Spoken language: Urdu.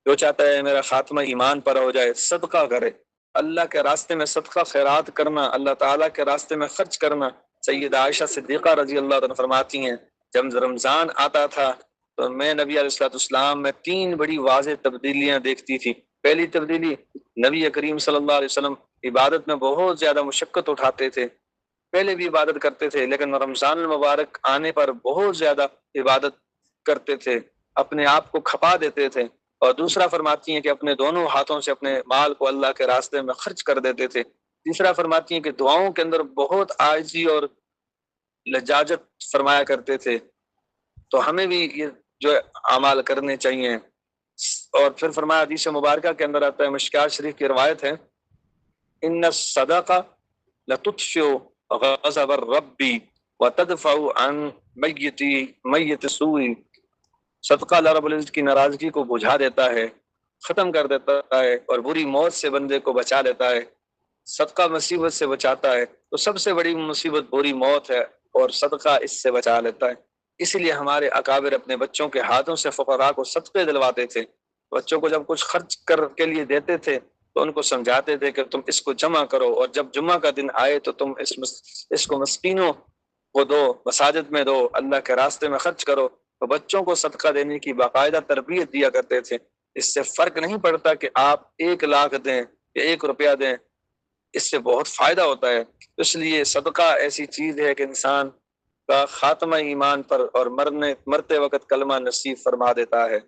جو چاہتا ہے میرا خاتمہ ایمان پر ہو جائے صدقہ کرے۔ اللہ کے راستے میں صدقہ خیرات کرنا، اللہ تعالیٰ کے راستے میں خرچ کرنا۔ سیدہ عائشہ صدیقہ رضی اللہ عنہ فرماتی ہیں جب رمضان آتا تھا تو میں نبی علیہ الصلوۃ والسلام میں 3 بڑی واضح تبدیلیاں دیکھتی تھی۔ پہلی تبدیلی، نبی کریم صلی اللہ علیہ وسلم عبادت میں بہت زیادہ مشقت اٹھاتے تھے، پہلے بھی عبادت کرتے تھے لیکن رمضان المبارک آنے پر بہت زیادہ عبادت کرتے تھے، اپنے آپ کو کھپا دیتے تھے۔ اور دوسرا فرماتی ہیں کہ اپنے دونوں ہاتھوں سے اپنے مال کو اللہ کے راستے میں خرچ کر دیتے تھے۔ تیسرا فرماتی ہیں کہ دعاؤں کے اندر بہت عاجزی اور لجاجت فرمایا کرتے تھے۔ تو ہمیں بھی یہ جو اعمال کرنے چاہیے۔ اور پھر فرمایا حدیث مبارکہ کے اندر آتا ہے، مشکوٰۃ شریف کی روایت ہے، ان الصدقہ لتطفئ غضب الرب وتدفع عن میت سوء، صدقہ اللہ رب العزت کی ناراضگی کو بجھا دیتا ہے، ختم کر دیتا ہے اور بری موت سے بندے کو بچا لیتا ہے۔ صدقہ مصیبت سے بچاتا ہے، تو سب سے بڑی مصیبت بری موت ہے اور صدقہ اس سے بچا لیتا ہے۔ اسی لیے ہمارے اکابر اپنے بچوں کے ہاتھوں سے فقراء کو صدقے دلواتے تھے۔ بچوں کو جب کچھ خرچ کر کے لیے دیتے تھے تو ان کو سمجھاتے تھے کہ تم اس کو جمع کرو، اور جب جمعہ کا دن آئے تو تم اس کو مسکینوں کو دو، مساجد میں دو، اللہ کے راستے میں خرچ کرو۔ تو بچوں کو صدقہ دینے کی باقاعدہ تربیت دیا کرتے تھے۔ اس سے فرق نہیں پڑتا کہ آپ 1 لاکھ دیں یا 1 روپیہ دیں، اس سے بہت فائدہ ہوتا ہے۔ اس لیے صدقہ ایسی چیز ہے کہ انسان کا خاتمہ ایمان پر اور مرتے وقت کلمہ نصیب فرما دیتا ہے۔